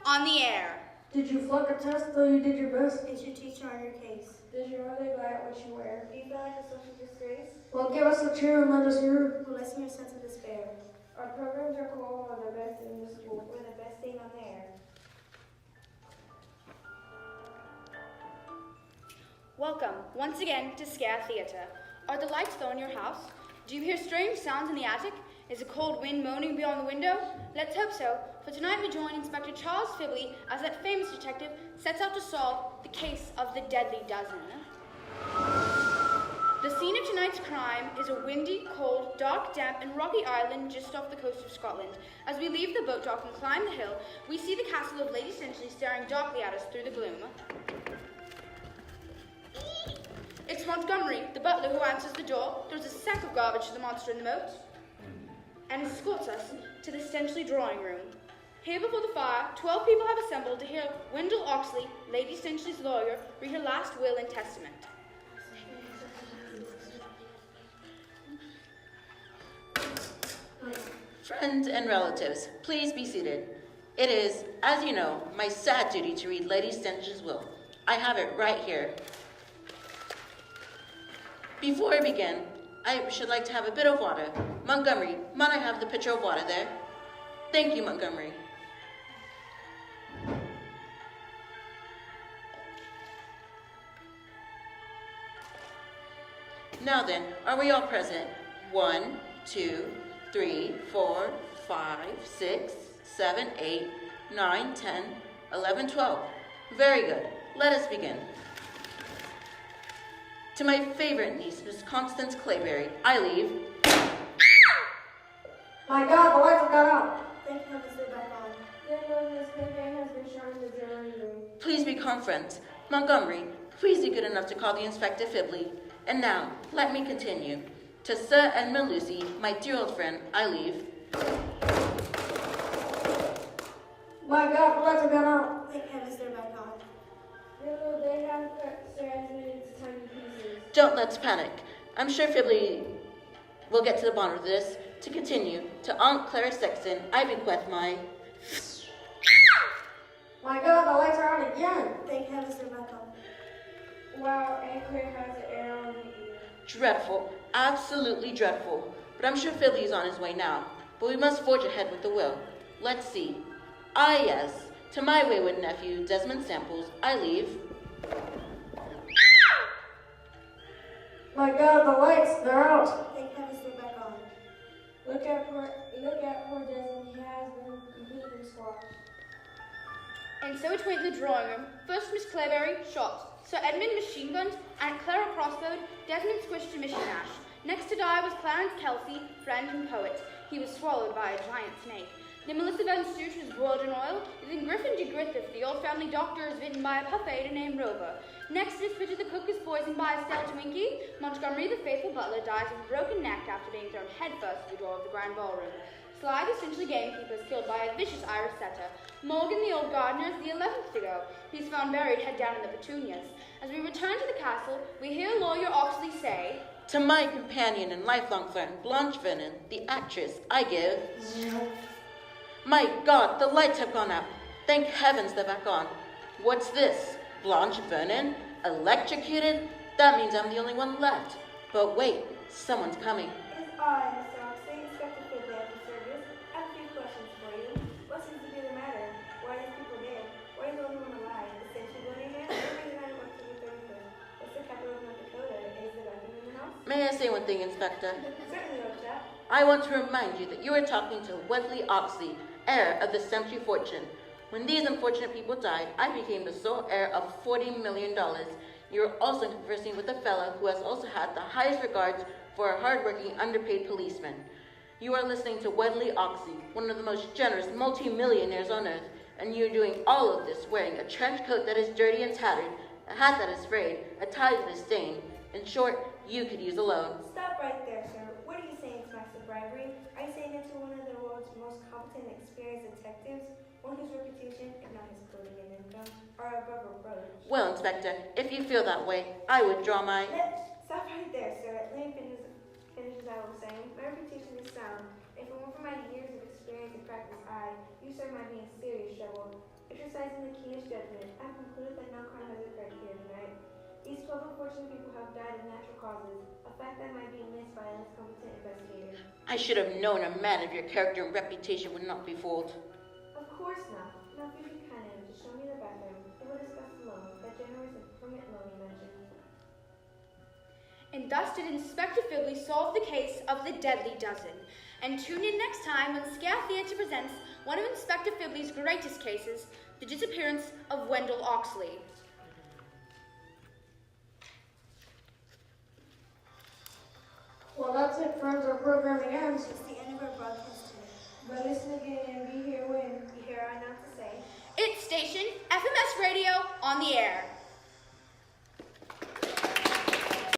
On the air. Did you flunk a test though you did your best? Is your teacher on your case? Does your mother like what you wear? Do you feel like a social disgrace? Well, give us a cheer and let us hear it. Well, lessen your sense of despair. Our programs are cool and the best in the school. We're the best thing on the air. Welcome, once again, to Scare Theatre. Are the lights low in your house? Do you hear strange sounds in the attic? Is a cold wind moaning beyond the window? Let's hope so, for tonight we join Inspector Charles Fibley as that famous detective sets out to solve the case of the Deadly Dozen. The scene of tonight's crime is a windy, cold, dark, damp, and rocky island just off the coast of Scotland. As we leave the boat dock and climb the hill, we see the castle of Lady Stintchley staring darkly at us through the gloom. It's Montgomery, the butler, who answers the door, throws a sack of garbage to the monster in the moat, and escorts us to the Stintchley drawing room. Here before the fire, 12 people have assembled to hear Wendell Oxley, Lady Stintchley's lawyer, read her last will and testament. Friends and relatives, please be seated. It is, as you know, my sad duty to read Lady Stintchley's will. I have it right here. Before I begin, I should like to have a bit of water. Montgomery, might I have the pitcher of water there? Thank you, Montgomery. Now then, are we all present? 1, 2, 3, 4, 5, 6, 7, 8, 9, 10, 11, 12. Very good. Let us begin. To my favorite niece, Miss Constance Clayberry, I leave. My God, the lights have gone out. Thank heavens they're back on. Then Miss Clayberry has been shown the jury room. Please be conference. Montgomery, please be good enough to call the Inspector Fibley. And now, let me continue. To Sir Edmund Lucy, my dear old friend, I leave. My God, the lights have gone out. Thank heavens they're back on. Then they have cut Sir Edmund into tiny pieces. Don't let's panic. I'm sure Fibley will get to the bottom of this. To continue, to Aunt Clara Sexton, I bequeath my... My God, the lights are out again. Thank heavens they're back on. Wow, Aunt Claire has an air on the ear. Dreadful, absolutely dreadful. But I'm sure Fibley is on his way now. But we must forge ahead with the will. Let's see. Ah, yes. To my wayward nephew, Desmond Samples, I leave. My God, the lights, they're out. Thank heavens they're back on. Look at poor Desmond. He has been completely squashed. And so it went in the drawing room. First Miss Clayberry, shot. Sir Edmund machine gunned, Aunt Clara crossbowed, Desmond squished to Mission Ash. Next to die was Clarence Kelsey, friend and poet. He was swallowed by a giant snake. Then Melissa Van Stoosh was broiled in oil. Then Griffin de Griffith, the old family doctor, is bitten by a puffada named Rover. Next is Pitcher the cook is poisoned by a stale Twinkie. Montgomery, the faithful butler, dies with a broken neck after being thrown headfirst through the door of the grand ballroom. Sly, the Stintchley gamekeeper, is killed by a vicious Irish setter. Morgan, the old gardener, is the 11th to go. He's found buried head down in the petunias. As we return to the castle, we hear lawyer Oxley say, To my companion and lifelong friend, Blanche Vernon, the actress, I give... My God, the lights have gone out. Thank heavens they're back on. What's this? Blanche Vernon? Electrocuted? That means I'm the only one left. But wait, someone's coming. It is I, Mr. Oxley, Inspector Fibley at your service. I have a few questions for you. What seems to be the matter? Why are these people dead? Why is the only one alive? Is Stintchley blood again? Everybody's not October 31st. What's the capital of North Dakota? Is the vacuum in the house? May I say one thing, Inspector? Certainly, old chap. I want to remind you that you are talking to Wesley Oxley, heir of the Stintchley fortune. When these unfortunate people died, I became the sole heir of $40 million. You are also conversing with a fellow who has also had the highest regards for a hard-working, underpaid policeman. You are listening to Wesley Oxley, one of the most generous multi-millionaires on earth, and you are doing all of this wearing a trench coat that is dirty and tattered, a hat that is frayed, a tie that is stained. In short, you could use a loan. Stop right there, sir. What are you saying smacks of bribery? Are you saying that you're one of the world's most competent and experienced detectives? One whose reputation, if not his clothing and income, are above reproach? Well, Inspector, if you feel that way, I would draw my... Stop right there, sir. Let me finish as I was saying. My reputation is sound. If it weren't for my years of experience and practice, you, sir, might be in serious trouble. Exercising the keenest judgment, I have concluded that no crime has occurred here tonight. These 12 unfortunate people have died of natural causes, a fact that might be missed by an incompetent investigator. I should have known a man of your character and reputation would not be fooled. Of course not. Now, if you'd be kind enough to show me the bathroom, and we'll discuss the loan, that generous and permanent loan you mentioned. And thus did Inspector Fibley solve the case of the Deadly Dozen. And tune in next time when Scare Theatre presents one of Inspector Fibley's greatest cases, the disappearance of Wendell Oxley. Well, that's it, friends. Our programming ends. It's the end of our broadcast today. But listen again and be here when. We hear our announcer say, It's station FMS Radio on the air.